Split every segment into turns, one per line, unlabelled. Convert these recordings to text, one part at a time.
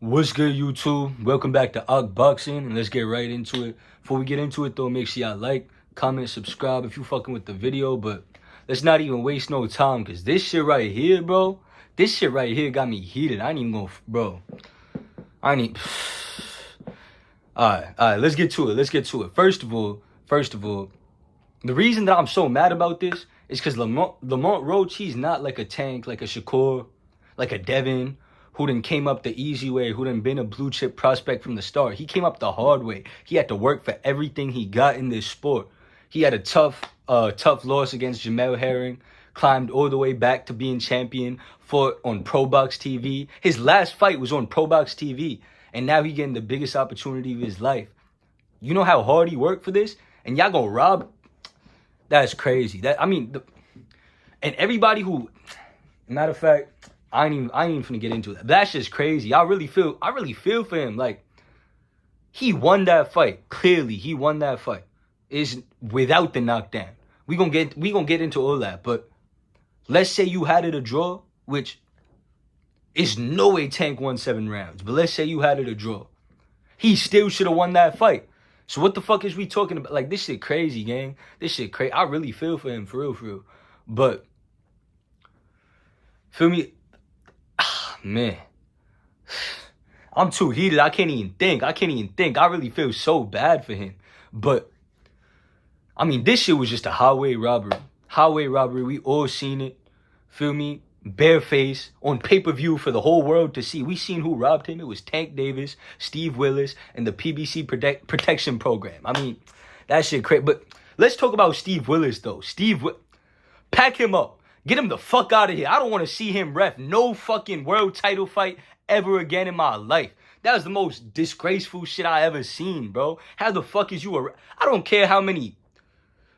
What's good, YouTube? Welcome back to Boxing, and let's get right into it. Before we get into it, though, make sure y'all like, comment, subscribe if you fucking with the video. But let's not even waste no time, because this shit right here, bro, this shit right here got me heated. I ain't even gonna, bro. I ain't even... Alright, let's get to it. First of all, the reason that I'm so mad about this is because Lamont Roach, he's not like a Tank, like a Shakur, like a Devin, who done came up the easy way, who done been a blue chip prospect from the start. He came up the hard way. He had to work for everything he got in this sport. He had a tough loss against Jamel Herring, climbed all the way back to being champion, fought on Pro Box TV. His last fight was on Pro Box TV, and now he getting the biggest opportunity of his life. You know how hard he worked for this? And y'all gonna rob? That's crazy. And everybody who, matter of fact, I ain't even finna get into that. That's just crazy. I really feel for him. Like, he won that fight. Clearly, he won that fight. It's without the knockdown. We gonna get into all that. But let's say you had it a draw, which is no way Tank won 7 rounds. But let's say you had it a draw. He still should have won that fight. So what the fuck is we talking about? Like, this shit crazy, gang. This shit crazy. I really feel for him, for real. But, feel me? Man, I'm too heated. I can't even think. I really feel so bad for him. But, I mean, this shit was just a highway robbery. We all seen it. Feel me? Bareface on pay-per-view for the whole world to see. We seen who robbed him. It was Tank Davis, Steve Willis, and the PBC protection program. I mean, that shit crazy. But let's talk about Steve Willis, though. Pack him up. Get him the fuck out of here. I don't want to see him ref no fucking world title fight ever again in my life. That was the most disgraceful shit I ever seen, bro. How the fuck is you I don't care how many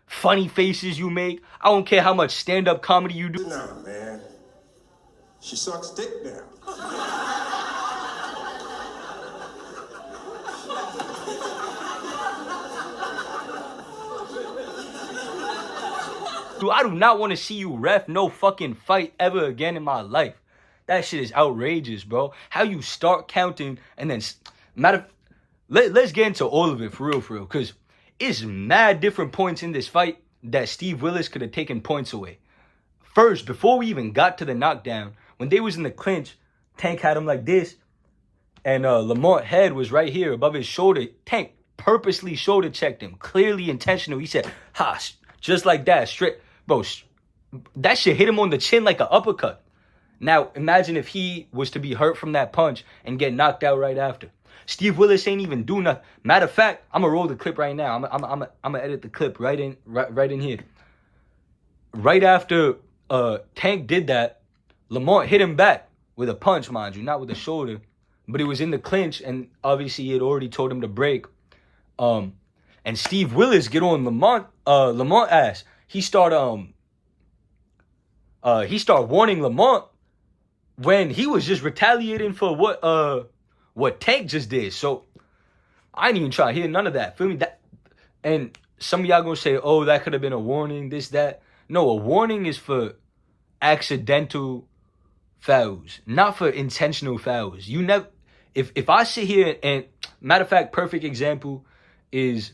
funny faces you make. I don't care how much stand-up comedy you do.
Nah, man. She sucks dick now.
Dude, I do not want to see you ref no fucking fight ever again in my life. That shit is outrageous, bro. How you start counting and then... Let's get into all of it for real. Because it's mad different points in this fight that Steve Willis could have taken points away. First, before we even got to the knockdown, when they was in the clinch, Tank had him like this. And Lamont's head was right here above his shoulder. Tank purposely shoulder checked him. Clearly intentional. He said, ha, just like that, straight... Bro, that shit hit him on the chin like an uppercut. Now, imagine if he was to be hurt from that punch and get knocked out right after. Steve Willis ain't even do nothing. Matter of fact, I'm going to roll the clip right now. I'm going to edit the clip right in here. Right after Tank did that, Lamont hit him back with a punch, mind you, not with a shoulder. But it was in the clinch, and obviously he had already told him to break. And Steve Willis get on Lamont ass. He start warning Lamont when he was just retaliating for what Tank just did. So I ain't even trying to hear none of that. Feel me? And some of y'all gonna say, oh, that could have been a warning, this, that. No, a warning is for accidental fouls, not for intentional fouls. You never... If I sit here and... Matter of fact, perfect example is...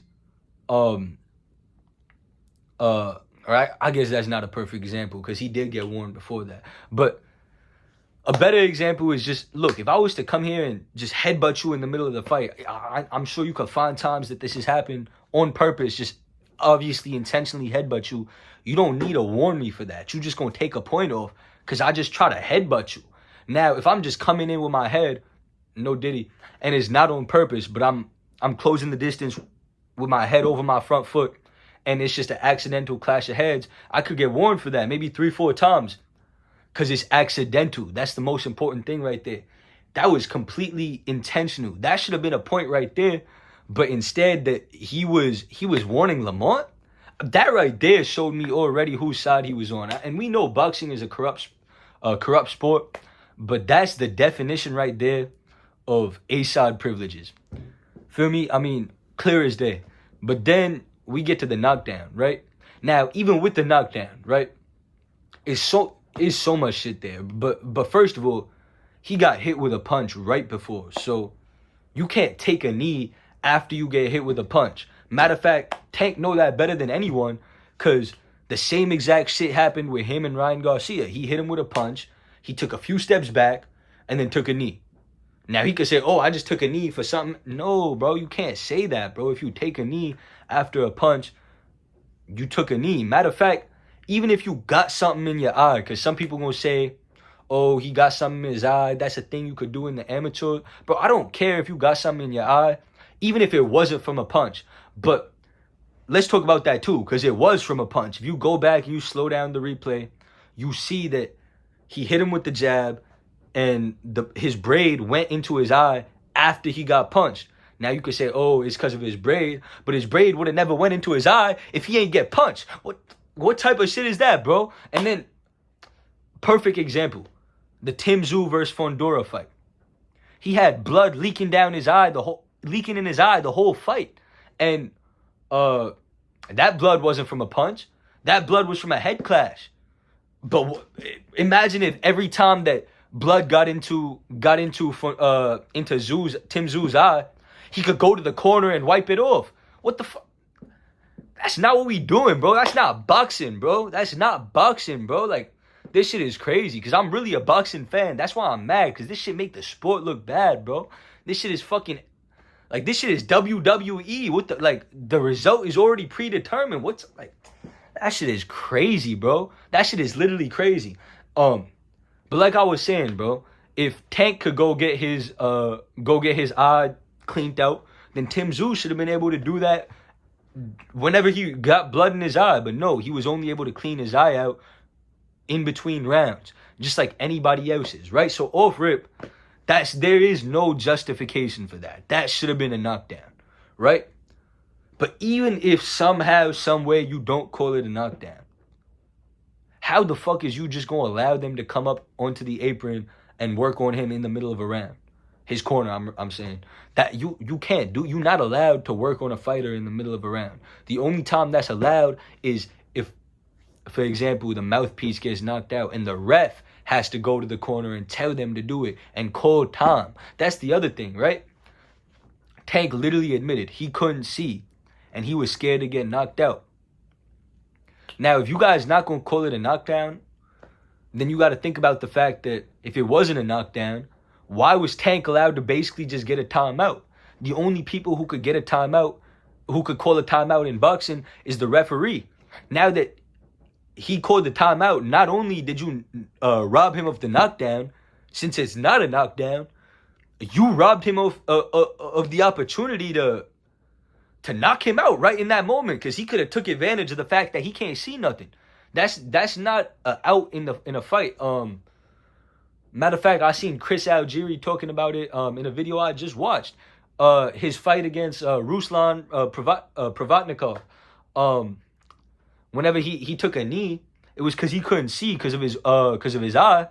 Alright, I guess that's not a perfect example because he did get warned before that. But a better example is just, look, if I was to come here and just headbutt you in the middle of the fight, I'm sure you could find times that this has happened on purpose, just obviously intentionally headbutt you. You don't need to warn me for that. You just going to take a point off because I just try to headbutt you. Now, if I'm just coming in with my head, no diddy, and it's not on purpose, but I'm closing the distance with my head over my front foot, and it's just an accidental clash of heads, I could get warned for that maybe 3-4 times because it's accidental. That's the most important thing right there. That was completely intentional. That should have been a point right there, but instead that he was warning Lamont. That right there showed me already whose side he was on. And we know boxing is a corrupt sport, but that's the definition right there of A-side privileges. Feel me? I mean, clear as day. But then we get to the knockdown, right? Now, even with the knockdown, right? It's so much shit there. But first of all, he got hit with a punch right before. So you can't take a knee after you get hit with a punch. Matter of fact, Tank know that better than anyone, because the same exact shit happened with him and Ryan Garcia. He hit him with a punch. He took a few steps back and then took a knee. Now he could say, oh, I just took a knee for something. No, bro, you can't say that, bro. If you take a knee after a punch, you took a knee. Matter of fact, even if you got something in your eye, because some people gonna say, oh, he got something in his eye. That's a thing you could do in the amateur. Bro, I don't care if you got something in your eye, even if it wasn't from a punch. But let's talk about that too, because it was from a punch. If you go back and you slow down the replay, you see that he hit him with the jab, and his braid went into his eye after he got punched. Now you could say, oh, it's because of his braid, but his braid would have never went into his eye if he ain't get punched. What type of shit is that, bro? And then, perfect example, the Tim Tszyu versus Fondora fight. He had blood leaking in his eye the whole fight, and that blood wasn't from a punch. That blood was from a head clash. But imagine if every time that blood got into Tim Tszyu's eye, he could go to the corner and wipe it off. What the fuck? That's not what we doing, bro. That's not boxing, bro. That's not boxing, bro. Like, this shit is crazy, because I'm really a boxing fan. That's why I'm mad, because this shit make the sport look bad, bro. This shit is fucking, like, this shit is WWE. What the, like, the result is already predetermined. What's, like, that shit is crazy, bro. That shit is literally crazy. But like I was saying, bro, if Tank could go get his eye cleaned out, then Tim Tszyu should have been able to do that whenever he got blood in his eye. But no, he was only able to clean his eye out in between rounds, just like anybody else's, right? So off rip, there is no justification for that. That should have been a knockdown, right? But even if somehow, somewhere you don't call it a knockdown, how the fuck is you just gonna allow them to come up onto the apron and work on him in the middle of a round? His corner, I'm saying. That you can't do. You're not allowed to work on a fighter in the middle of a round. The only time that's allowed is if, for example, the mouthpiece gets knocked out and the ref has to go to the corner and tell them to do it and call time. That's the other thing, right? Tank literally admitted he couldn't see and he was scared to get knocked out. Now, if you guys not going to call it a knockdown, then you got to think about the fact that if it wasn't a knockdown, why was Tank allowed to basically just get a timeout? The only people who could get a timeout, who could call a timeout in boxing, is the referee. Now that he called the timeout, not only did you rob him of the knockdown, since it's not a knockdown, you robbed him of the opportunity to knock him out right in that moment, because he could have took advantage of the fact that he can't see nothing. That's not out in a fight. Matter of fact, I seen Chris Algieri talking about it in a video I just watched. His fight against Ruslan Provatnikov. Whenever he took a knee, it was because he couldn't see because of his eye,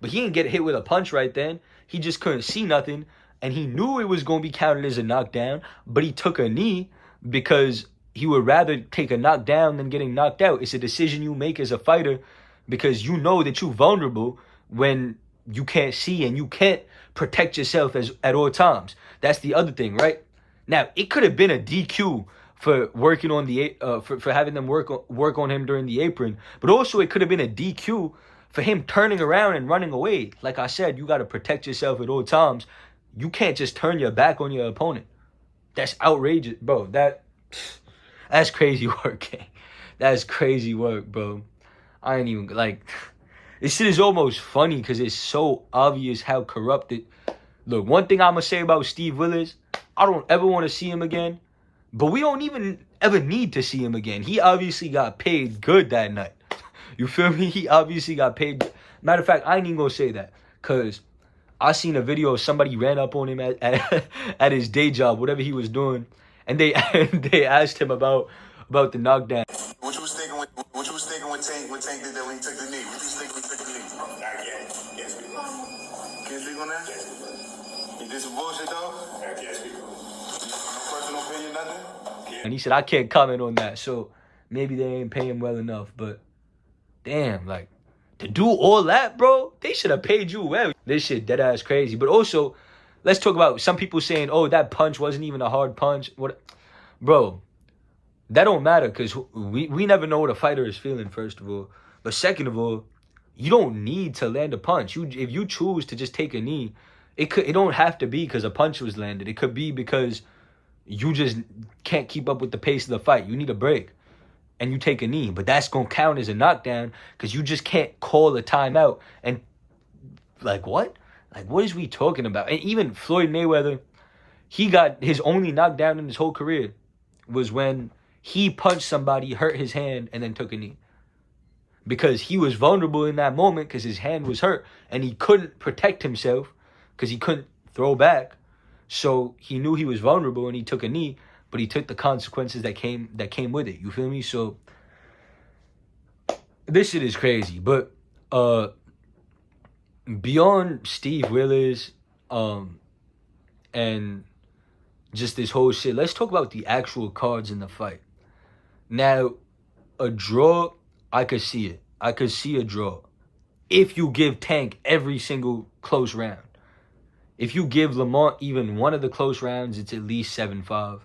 but he didn't get hit with a punch right then. He just couldn't see nothing, and he knew it was going to be counted as a knockdown, but he took a knee because he would rather take a knockdown than getting knocked out. It's a decision you make as a fighter, because you know that you're vulnerable when you can't see and you can't protect yourself at all times. That's the other thing, right? Now, it could have been a DQ for working on for having them work on him during the apron, but also it could have been a DQ for him turning around and running away. Like I said, you got to protect yourself at all times. You can't just turn your back on your opponent. That's outrageous, bro. That's crazy work, gang. That's crazy work, bro. I ain't even, like, this shit is almost funny because it's so obvious how corrupted. Look, one thing I'm going to say about Steve Willis, I don't ever want to see him again, but we don't even ever need to see him again. He obviously got paid good that night. You feel me? He obviously got paid. Matter of fact, I ain't even going to say that, because I seen a video of somebody ran up on him at his day job, whatever he was doing, and they asked him about the knockdown.
What you was thinking when Tank did that when he took the knee? What you was thinking when he took the knee? Not yet. Can't speak on that. Can't speak on that? Can't speak on that. You did some bullshit, though? I can't speak on that. No personal opinion, nothing?
And he said, I can't comment on that, so maybe they ain't paying him well enough, but damn, like, To do all that, bro, they should have paid you well. This shit dead ass crazy. But also, let's talk about some people saying, oh, that punch wasn't even a hard punch. What, bro, that don't matter because we never know what a fighter is feeling, first of all. But second of all, you don't need to land a punch. If you choose to just take a knee, it don't have to be because a punch was landed. It could be because you just can't keep up with the pace of the fight. You need a break. And you take a knee, but that's gonna count as a knockdown because you just can't call a timeout. And like what? Like what is we talking about? And even Floyd Mayweather, he got his only knockdown in his whole career was when he punched somebody, hurt his hand, and then took a knee. Because he was vulnerable in that moment because his hand was hurt and he couldn't protect himself because he couldn't throw back. So he knew he was vulnerable and he took a knee. But he took the consequences that came with it. You feel me? So this shit is crazy. But beyond Steve Willis, and just this whole shit, let's talk about the actual cards in the fight. Now, a draw, I could see it. I could see a draw. If you give Tank every single close round. If you give Lamont even one of the close rounds, it's at least 7-5.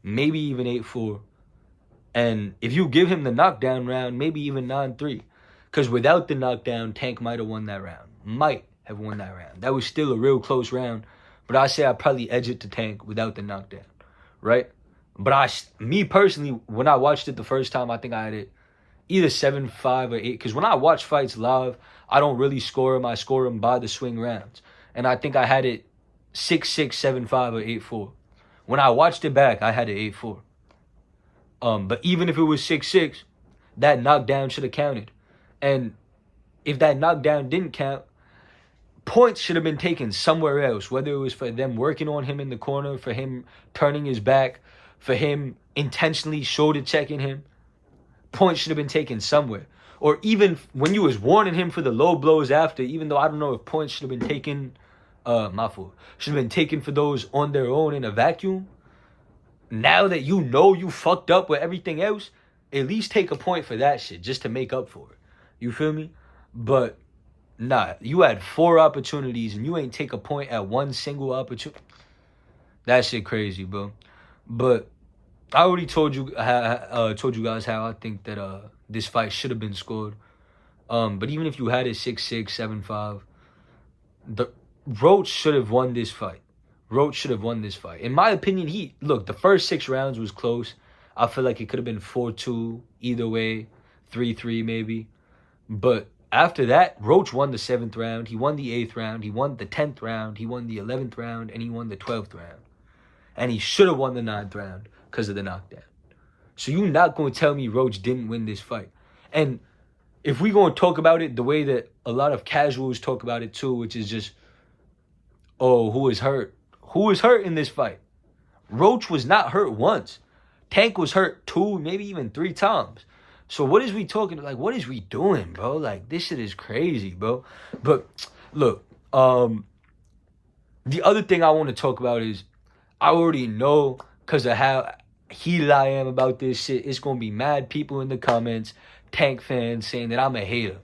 Maybe even 8-4. And if you give him the knockdown round, maybe even 9-3. Because without the knockdown, Tank might have won that round. Might have won that round. That was still a real close round. But I say I'd probably edge it to Tank without the knockdown. Right? But me personally, when I watched it the first time, I think I had it either 7-5 or 8. Because when I watch fights live, I don't really score them. I score them by the swing rounds. And I think I had it 6-6, 7-5, or 8-4. When I watched it back, I had it 8-4. But even if it was 6-6, that knockdown should have counted. And if that knockdown didn't count, points should have been taken somewhere else. Whether it was for them working on him in the corner, for him turning his back, for him intentionally shoulder checking him. Points should have been taken somewhere. Or even when you was warning him for the low blows after, even though I don't know if points should have been taken... my fault. Should have been taken for those on their own in a vacuum. Now that you know you fucked up with everything else, at least take a point for that shit just to make up for it. You feel me? But nah, you had 4 opportunities and you ain't take a point at one single opportunity. That shit crazy, bro. But I already told you guys how I think that this fight should have been scored. But even if you had it 6-6, 7-5, Roach should have won this fight. Roach should have won this fight. In my opinion, the first 6 rounds was close. I feel like it could have been 4-2 either way, 3-3 maybe. But after that, Roach won the 7th round. He won the 8th round. He won the 10th round. He won the 11th round. And he won the 12th round. And he should have won the 9th round because of the knockdown. So you're not going to tell me Roach didn't win this fight. And if we're going to talk about it the way that a lot of casuals talk about it too, which is just, oh, who is hurt? Who is hurt in this fight? Roach was not hurt once. Tank was hurt 2, maybe even 3 times. So what is we talking, like, what is we doing, bro? Like, this shit is crazy, bro. But, look, the other thing I want to talk about is, I already know, because of how heated I am about this shit, it's going to be mad people in the comments, Tank fans, saying that I'm a hater.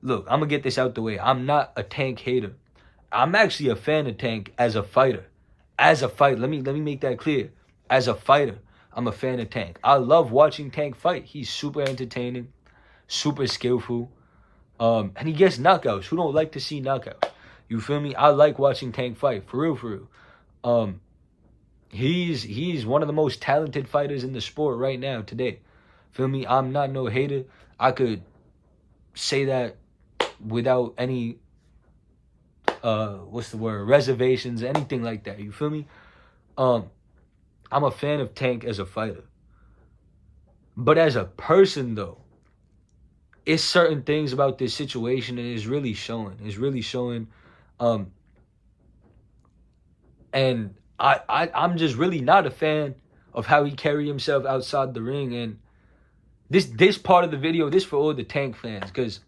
Look, I'm going to get this out the way. I'm not a Tank hater. I'm actually a fan of Tank as a fighter. As a fighter, let me make that clear. As a fighter, I'm a fan of Tank. I love watching Tank fight. He's super entertaining, super skillful, and he gets knockouts. Who don't like to see knockouts? You feel me? I like watching Tank fight, for real, for real. He's one of the most talented fighters in the sport right now, today. Feel me? I'm not no hater. I could say that without any reservations, anything like that. You feel me? I'm a fan of Tank as a fighter. But as a person, though, it's certain things about this situation and it's really showing. It's really showing. And I'm just really not a fan of how he carried himself outside the ring. And this part of the video, this for all the Tank fans, because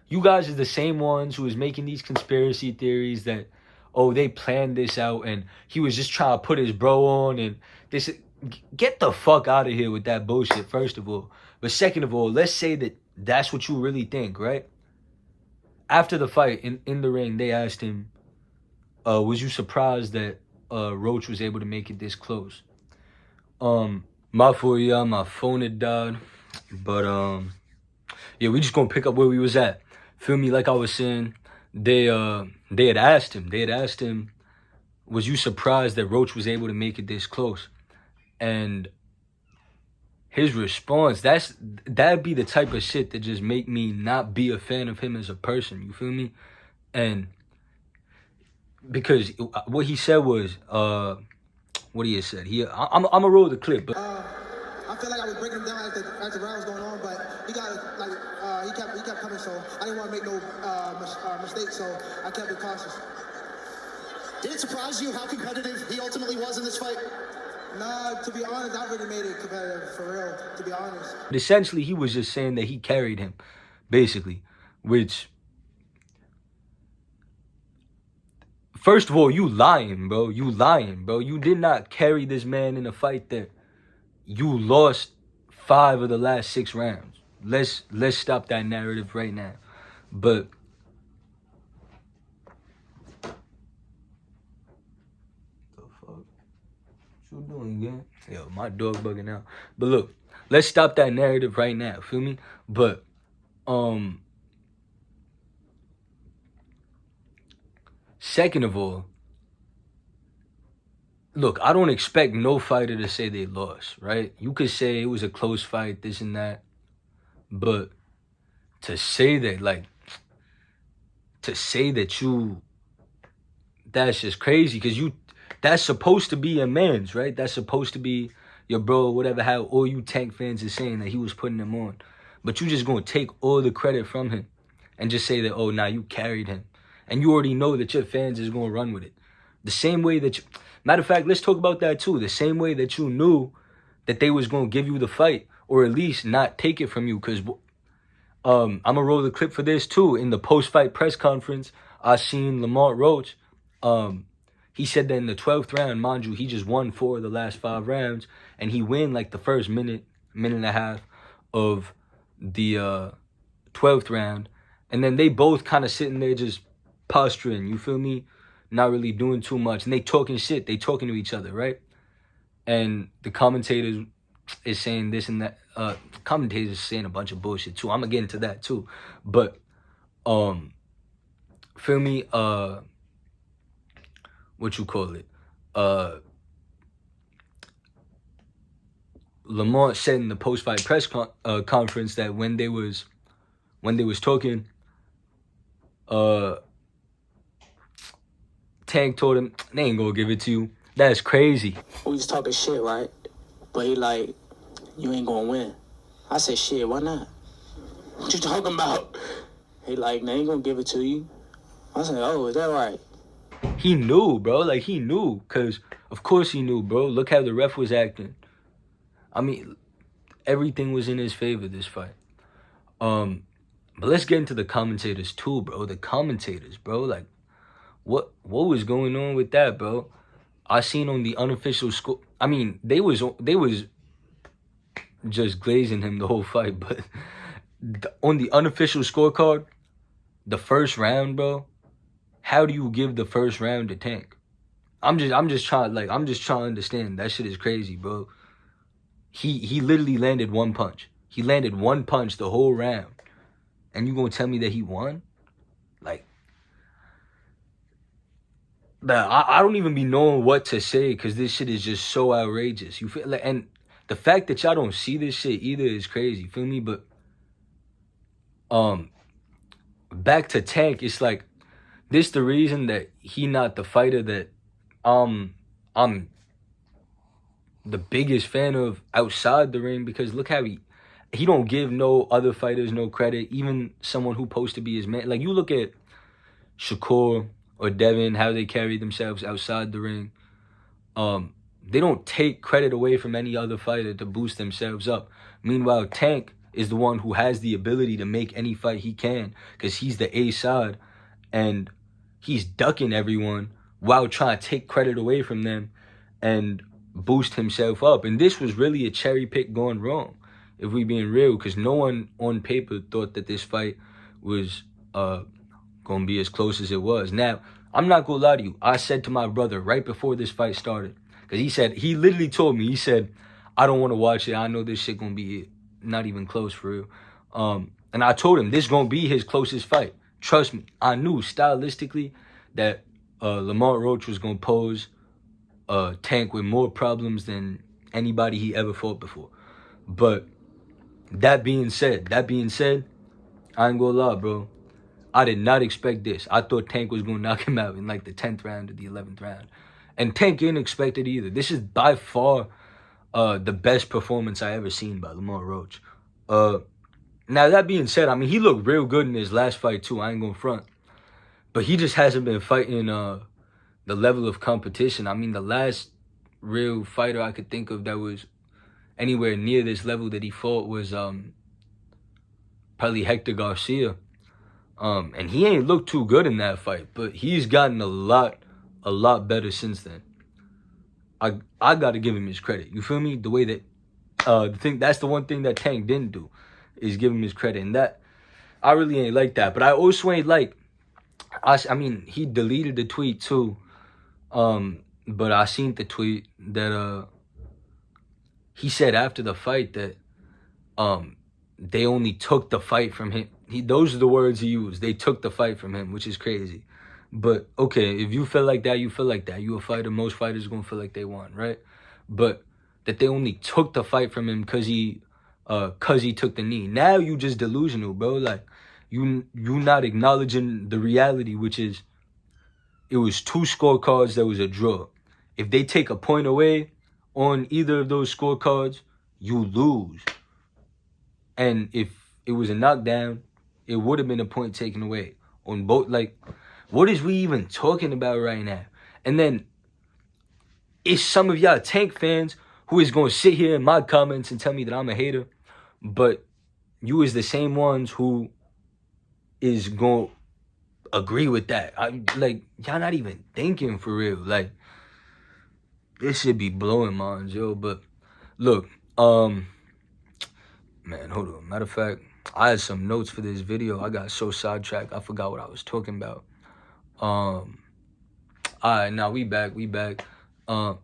you guys are the same ones who is making these conspiracy theories that, oh, they planned this out and he was just trying to put his bro on and this. Get the fuck out of here with that bullshit, first of all. But second of all, let's say that That's what you really think, right? After the fight in the ring, they asked him, was you surprised that Roach was able to make it this close? My fault, yeah, my phone had died. But yeah, we just gonna pick up where we was at. Feel me? Like I was saying, they had asked him, was you surprised that Roach was able to make it this close? And his response, that'd be the type of shit that just make me not be a fan of him as a person. You feel me? And because what he said was, what he had said. I'm gonna roll the clip, but
I feel like I was breaking him down as the round was going on, but he got like he kept coming, so I didn't want to make no mistakes, so I kept it cautious.
Did it surprise you how competitive he ultimately was in this fight?
Nah, to be honest, I really made it competitive for real. To be honest,
essentially he was just saying that he carried him, basically, which. First of all, you lying, bro. You lying, bro. You did not carry this man in a fight that you lost 5 of the last 6 rounds. Let's stop that narrative right now. But the fuck? What you doing again? Yo, my dog bugging out. But look, let's stop that narrative right now. Feel me? But second of all, look, I don't expect no fighter to say they lost, right? You could say it was a close fight, this and that. But to say that, that's just crazy, because that's supposed to be your man's, right? That's supposed to be your bro, whatever, how all you Tank fans are saying that he was putting him on. But you just gonna take all the credit from him and just say that, oh, nah, you carried him. And you already know that your fans is gonna run with it. The same way that matter of fact, let's talk about that too. The same way that you knew that they was gonna give you the fight, or at least not take it from you, because I'm gonna roll the clip for this too. In the post-fight press conference, I seen Lamont Roach. He said that in the 12th round, mind you, he just won 4 of the last 5 rounds, and he win like the first minute and a half of the 12th round, and then they both kind of sitting there just posturing, you feel me? Not really doing too much, and they talking shit. They talking to each other, right? And the commentators is saying this and that. Commentators saying a bunch of bullshit too. I'm gonna get into that too, but feel me? What you call it? Lamont said in the post-fight press conference that when they was talking, Tank told him, they ain't gonna give it to you. That's crazy.
We was talking shit, right? But he like, you ain't gonna win. I said, shit, why not? What you talking about? He like, they ain't gonna give it to you. I said, oh, is that right?
He knew, bro. Like, he knew. Because, of course he knew, bro. Look how the ref was acting. I mean, everything was in his favor, this fight. But let's get into the commentators too, bro. The commentators, bro. Like, what was going on with that, bro? I seen on the unofficial score. I mean, they was just glazing him the whole fight, but on the unofficial scorecard, the first round, bro. How do you give the first round to Tank? I'm just trying to understand. That shit is crazy, bro. He literally landed 1 punch. He landed 1 punch the whole round, and you gonna tell me that he won? Like, I don't even be knowing what to say, because this shit is just so outrageous. You feel like, and the fact that y'all don't see this shit either is crazy. Feel me? But back to Tank, it's like, this the reason that he not the fighter that I'm the biggest fan of outside the ring, because look how he don't give no other fighters no credit, even someone who supposed to be his man. Like, you look at Shakur or Devin, how they carry themselves outside the ring. They don't take credit away from any other fighter to boost themselves up. Meanwhile, Tank is the one who has the ability to make any fight he can, because he's the A side, and he's ducking everyone while trying to take credit away from them and boost himself up. And this was really a cherry pick gone wrong. if we being real, because no one on paper thought that this fight was gonna be as close as it was. Now, I'm not gonna lie to you. I said to my brother right before this fight started, because he literally told me, he said, I don't want to watch it. I know this shit gonna be not even close for real. And I told him this gonna be his closest fight. Trust me, I knew stylistically that Lamont Roach was gonna pose Tank with more problems than anybody he ever fought before. But that being said, I ain't gonna lie, bro. I did not expect this. I thought Tank was gonna knock him out in like the 10th round or the 11th round. And Tank didn't expect it either. This is by far the best performance I ever seen by Lamont Roach. Now, that being said, I mean, he looked real good in his last fight too. I ain't gonna front. But he just hasn't been fighting the level of competition. I mean, the last real fighter I could think of that was anywhere near this level that he fought was probably Hector Garcia. And he ain't looked too good in that fight, but he's gotten a lot better since then. I gotta give him his credit. You feel me? The way that that's the one thing that Tank didn't do, is give him his credit. And that, I really ain't like that. But I also ain't like, I mean, he deleted the tweet too. But I seen the tweet that he said after the fight that they only took the fight from him. Those are the words he used. They took the fight from him, which is crazy. But okay, if you feel like that, you feel like that. You a fighter. Most fighters are gonna feel like they won, right? But that they only took the fight from him because he took the knee. Now you just delusional, bro. Like you not acknowledging the reality, which is it was 2 scorecards that was a draw. If they take a point away on either of those scorecards, you lose. And if it was a knockdown, it would have been a point taken away on both. Like, what is we even talking about right now? And then it's some of y'all Tank fans who is going to sit here in my comments and tell me that I'm a hater, but you is the same ones who is going to agree with that. Like, y'all not even thinking for real. Like, this should be blowing minds, yo. But look, man, hold on. Matter of fact, I had some notes for this video. I got so sidetracked, I forgot what I was talking about. All right, now we back. Matter of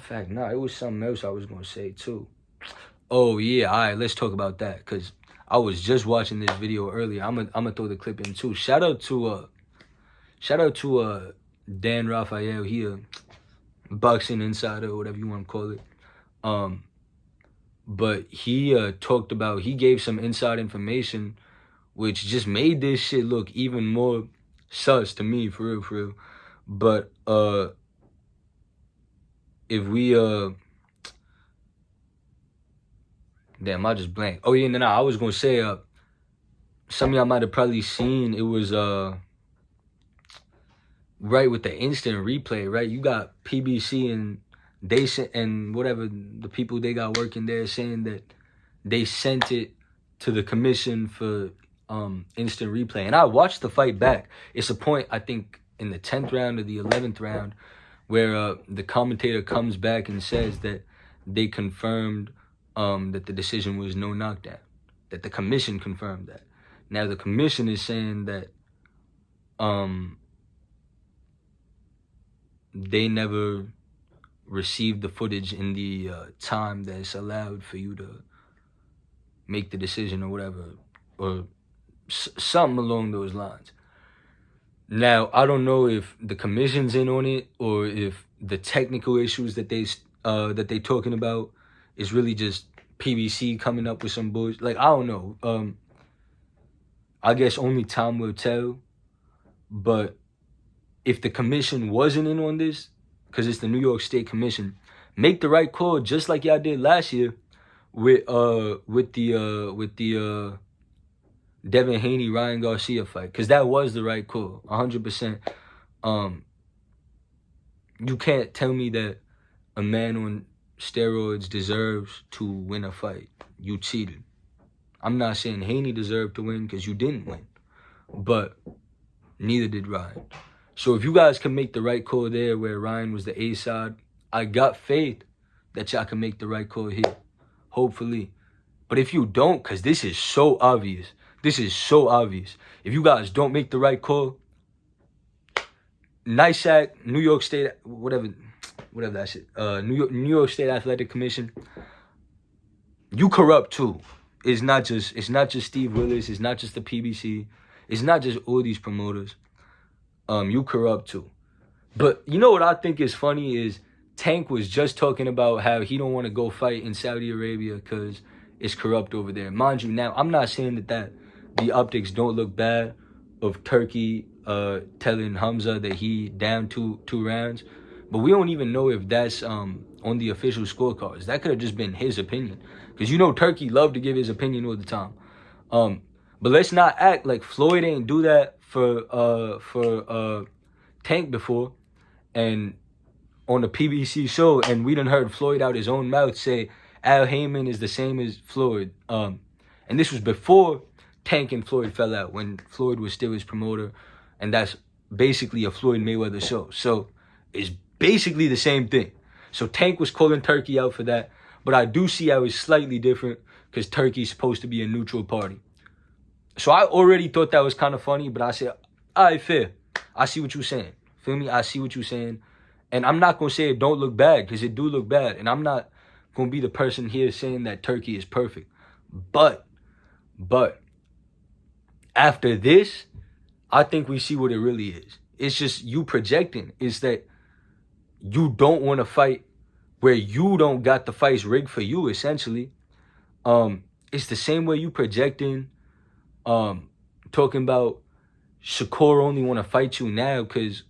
fact, it was something else I was gonna say too. Oh yeah, all right, let's talk about that, because I was just watching this video earlier. I'm gonna throw the clip in too. Shout out to Dan Raphael. He a boxing insider, or whatever you want to call it. But he talked about, he gave some inside information which just made this shit look even more sus to me, for real. But if we damn, I just blanked. Oh yeah, no, I was gonna say some of y'all might have probably seen, it was right with the instant replay, right? You got PBC and and whatever the people they got working there saying that they sent it to the commission for instant replay. And I watched the fight back. It's a point, I think, in the 10th round or the 11th round where the commentator comes back and says that they confirmed that the decision was no knockdown, that the commission confirmed that. Now the commission is saying that they never received the footage in the time that's allowed for you to make the decision or whatever, or something along those lines. Now, I don't know if the commission's in on it or if the technical issues that they talking about is really just PBC coming up with some bullshit. Like, I don't know. I guess only time will tell. But if the commission wasn't in on this, because it's the New York State Commission, make the right call, just like y'all did last year with the Devin Haney Ryan Garcia fight, because that was the right call, 100%. You can't tell me that a man on steroids deserves to win a fight. You cheated. I'm not saying Haney deserved to win, because you didn't win, but neither did Ryan. So if you guys can make the right call there where Ryan was the A side, I got faith that y'all can make the right call here. Hopefully. But if you don't, because this is so obvious. This is so obvious. If you guys don't make the right call, NYSAC, New York State, whatever that shit, New York State Athletic Commission, you corrupt too. It's not just Steve Willis. It's not just the PBC. It's not just all these promoters. You corrupt too. But you know what I think is funny is Tank was just talking about how he don't want to go fight in Saudi Arabia because it's corrupt over there. Mind you, now I'm not saying that the optics don't look bad of Turkey telling Hamza that he down two rounds, but we don't even know if that's on the official scorecards. That could have just been his opinion, because you know Turkey loved to give his opinion all the time. But let's not act like Floyd ain't do that for Tank before, and on the PBC show, and we done heard Floyd out his own mouth say Al Heyman is the same as Floyd. And this was before Tank and Floyd fell out, when Floyd was still his promoter, and that's basically a Floyd Mayweather show. So it's basically the same thing. So Tank was calling Turkey out for that, but I do see how it's slightly different because Turkey's supposed to be a neutral party. So I already thought that was kind of funny, but I said, all right, fair. I see what you're saying. Feel me? I see what you're saying. And I'm not going to say it don't look bad, because it do look bad. And I'm not going to be the person here saying that Turkey is perfect. But after this, I think we see what it really is. It's just you projecting. It's that you don't want to fight where you don't got the fights rigged for you, essentially. It's the same way you projecting, talking about Shakur only want to fight you now because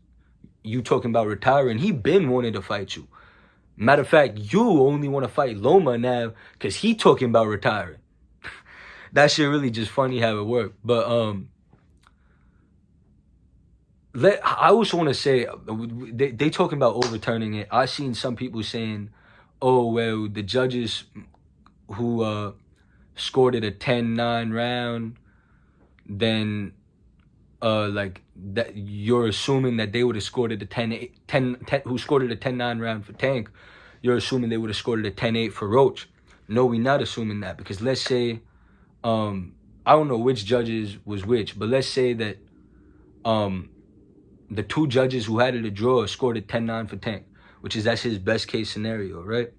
you talking about retiring. He been wanting to fight you. Matter of fact, you only want to fight Loma now because he talking about retiring. That shit really just funny how it worked. But I also want to say, they talking about overturning it. I seen some people saying, oh, well, the judges who scored it a 10-9 round, then like that you're assuming that they would have scored it a 10 who scored it a 10-9 round for Tank, you're assuming they would have scored it a 10-8 for Roach. No, we're not assuming that, because let's say I don't know which judges was which, but let's say that the two judges who had it a draw scored a 10-9 for Tank, that's his best case scenario, right?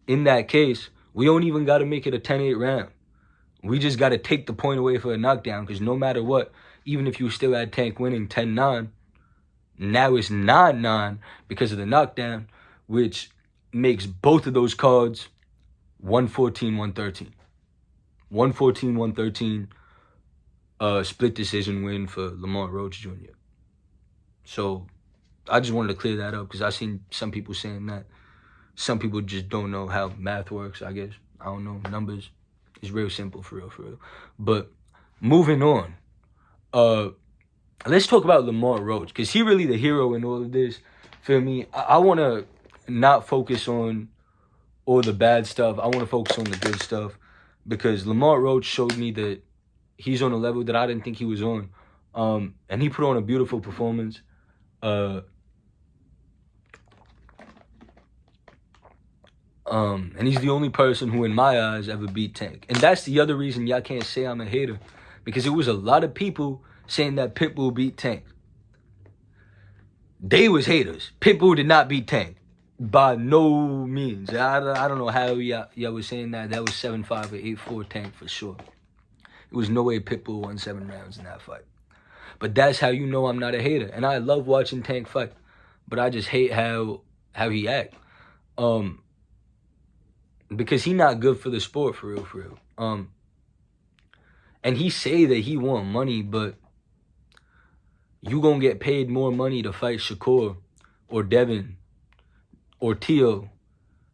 In that case, we don't even got to make it a 10-8 round. We just got to take the point away for a knockdown, because no matter what, even if you still had Tank winning 10-9, now it's 9-9 because of the knockdown, which makes both of those cards 114-113. 114-113 split decision win for Lamont Roach Jr. So I just wanted to clear that up, because I seen some people saying that. Some people just don't know how math works, I guess. I don't know. Numbers is real simple, for real. But moving on. Let's talk about Lamont Roach, because he really the hero in all of this. Feel me? I want to not focus on all the bad stuff. I want to focus on the good stuff, because Lamont Roach showed me that he's on a level that I didn't think he was on. And he put on a beautiful performance. And he's the only person who, in my eyes, ever beat Tank. And that's the other reason y'all can't say I'm a hater, because it was a lot of people saying that Pitbull beat Tank. They was haters. Pitbull did not beat Tank. By no means. I don't know how y'all was saying that. That was 7-5 or 8-4 Tank for sure. It was no way Pitbull won 7 rounds in that fight. But that's how you know I'm not a hater. And I love watching Tank fight, but I just hate how he act. Because he not good for the sport, for real. And he say that he want money, but you gonna get paid more money to fight Shakur or Devin or Tio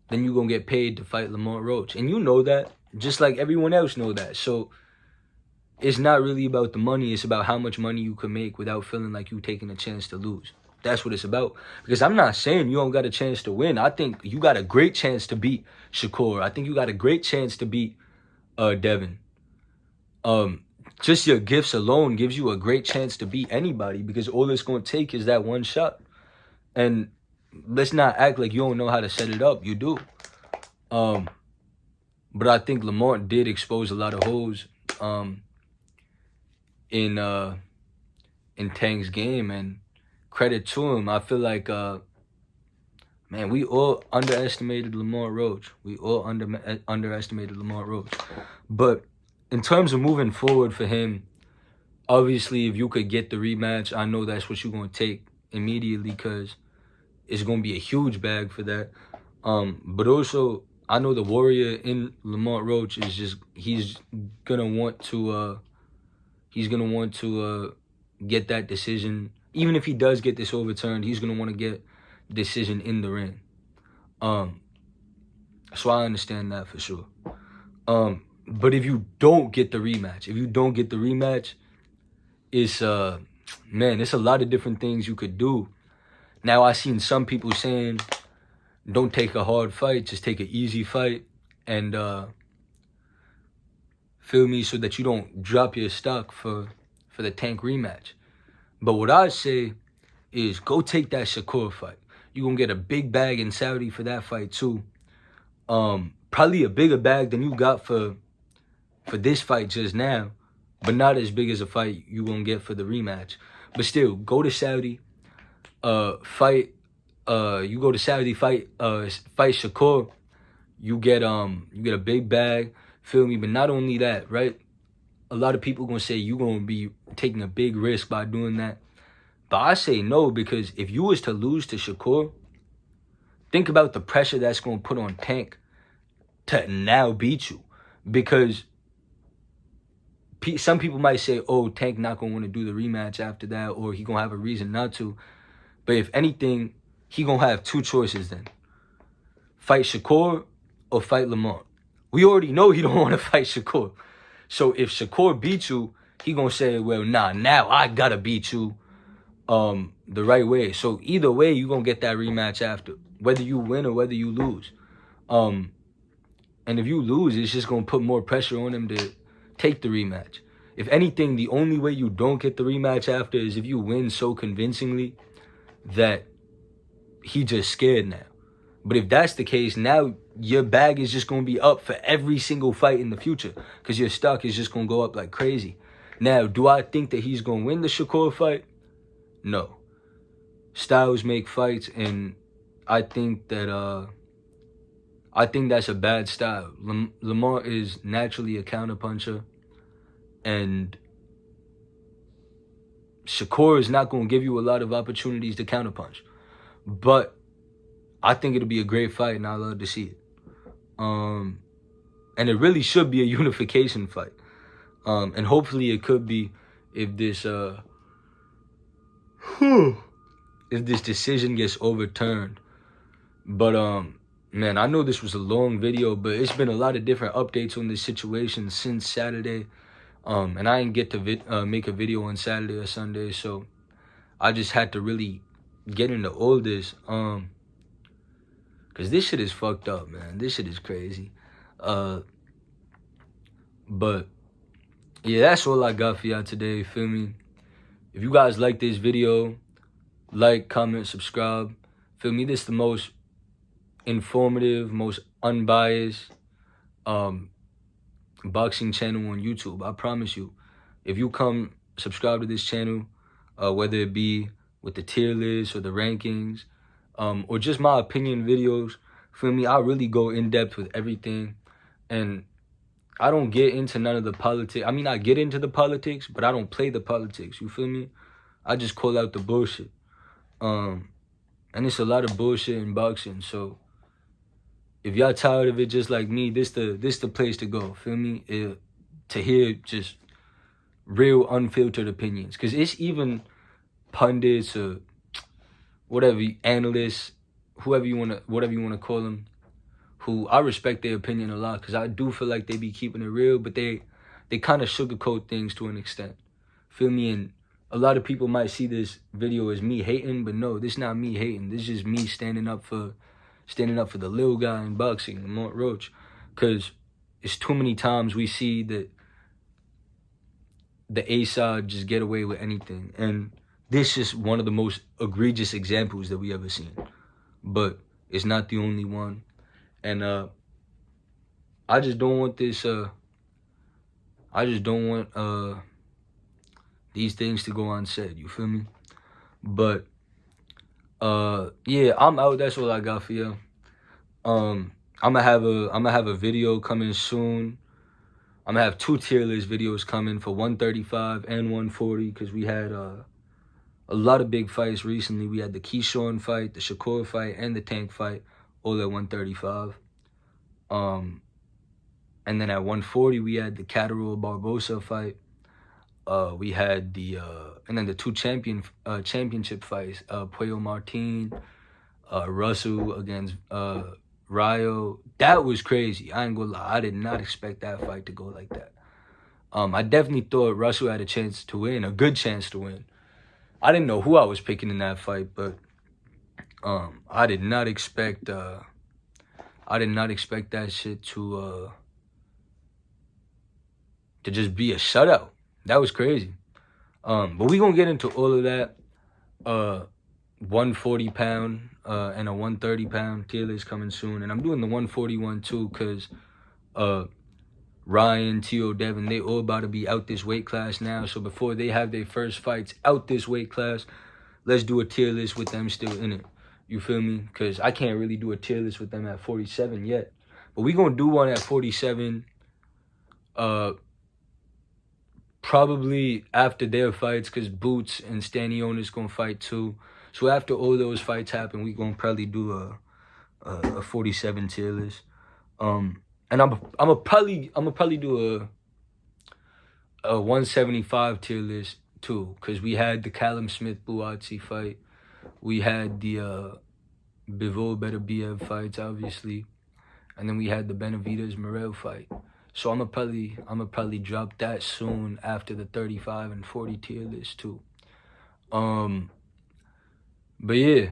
than you gonna get paid to fight Lamont Roach. And you know that, just like everyone else know that. So it's not really about the money. It's about how much money you can make without feeling like you taking a chance to lose. That's what it's about. Because I'm not saying you don't got a chance to win. I think you got a great chance to beat Shakur. I think you got a great chance to beat Devin. Just your gifts alone gives you a great chance to beat anybody, because all it's going to take is that one shot. And let's not act like you don't know how to set it up. You do. But I think Lamont did expose a lot of holes in Tank's game, and credit to him. I feel like man, we all underestimated Lamont Roach. We all underestimated Lamont Roach. But in terms of moving forward for him, obviously, if you could get the rematch, I know that's what you're going to take immediately because it's going to be a huge bag for that. But also, I know the warrior in Lamont Roach is just, he's going to want to get that decision. Even if he does get this overturned, he's going to want to get decision in the ring. So I understand that for sure. But if you don't get the rematch, it's man, it's a lot of different things you could do. Now I seen some people saying, don't take a hard fight, just take an easy fight, and feel me, so that you don't drop your stock for the Tank rematch. But what I say is go take that Shakur fight. You're gonna get a big bag in Saudi for that fight too. Probably a bigger bag than you got for this fight just now, but not as big as a fight you gonna get for the rematch. But still, go to Saudi, fight. You go to Saudi, fight Shakur. You get a big bag. Feel me? But not only that, right? A lot of people gonna say you gonna be taking a big risk by doing that. But I say no, because if you was to lose to Shakur, think about the pressure that's gonna put on Tank to now beat you. Because some people might say, oh, Tank not going to want to do the rematch after that, or he going to have a reason not to. But if anything, he going to have two choices then. Fight Shakur or fight Lamont. We already know he don't want to fight Shakur. So if Shakur beats you, he going to say, well, nah, now I got to beat you the right way. So either way, you going to get that rematch after, whether you win or whether you lose. And if you lose, it's just going to put more pressure on him to take the rematch. If anything, the only way you don't get the rematch after is if you win so convincingly that he just scared now. But if that's the case, now your bag is just going to be up for every single fight in the future because your stock is just going to go up like crazy. Now, do I think that he's going to win the Shakur fight? No. Styles make fights, and I think that that's a bad style. Lamont is naturally a counterpuncher, and Shakur is not going to give you a lot of opportunities to counterpunch. But I think it'll be a great fight, and I love to see it. And it really should be a unification fight. And hopefully it could be if this decision gets overturned. But man, I know this was a long video, but it's been a lot of different updates on this situation since Saturday. And I didn't get to make a video on Saturday or Sunday, so I just had to really get into all this. Because this shit is fucked up, man. This shit is crazy. But yeah, that's all I got for y'all today, feel me? If you guys like this video, like, comment, subscribe. Feel me? This is the most informative, most unbiased boxing channel on YouTube. I promise you. If you come subscribe to this channel, whether it be with the tier list or the rankings, or just my opinion videos, feel me? I really go in depth with everything, and I don't get into none of the politics. I mean, I get into the politics, but I don't play the politics. You feel me? I just call out the bullshit. And it's a lot of bullshit in boxing. So if y'all tired of it just like me, this the place to go. Feel me? To hear just real unfiltered opinions. Because it's even pundits or whatever, analysts, whatever you want to call them, who I respect their opinion a lot, because I do feel like they be keeping it real, but they kind of sugarcoat things to an extent. Feel me? And a lot of people might see this video as me hating, but no, this not me hating. This is just me standing up for the little guy in boxing, Lamont Roach. Because it's too many times we see that the A side just get away with anything. And this is one of the most egregious examples that we ever seen. But it's not the only one. And I just don't want this. I just don't want these things to go unsaid. You feel me? But yeah, I'm out. That's all I got for you. I'm gonna have a video coming soon. I'm gonna have 2 tier list videos coming for 135 and 140 because we had a lot of big fights recently. We had the Keyshawn fight, the Shakur fight, and the Tank fight, all at 135. And then at 140 we had the Catterall Barbosa fight. We had the and then the 2 championship fights, Puello Martin, Russell against Rayo. That was crazy. I ain't gonna lie. I did not expect that fight to go like that. I definitely thought Russell had a chance to win, a good chance to win. I didn't know who I was picking in that fight, but I did not expect that shit to just be a shutout. That was crazy. But we gonna get into all of that. 140 pound and a 130 pound tier list coming soon, and I'm doing the 141 too because Ryan, T.O. Devin, they all about to be out this weight class now. So before they have their first fights out this weight class, let's do a tier list with them still in it. You feel me? Because I can't really do a tier list with them at 47 yet, but we gonna do one at 47. Probably after their fights, because Boots and Stanionis gonna fight too. So after all those fights happen, we gonna probably do a 47 tier list. And I'm probably do a 175 tier list too, because we had the Callum Smith Buatsi fight, we had the Bivol Beterbiev fights obviously, and then we had the Benavidez Morel fight. So I'm gonna probably drop that soon after the 35 and 40 tier list too. But yeah.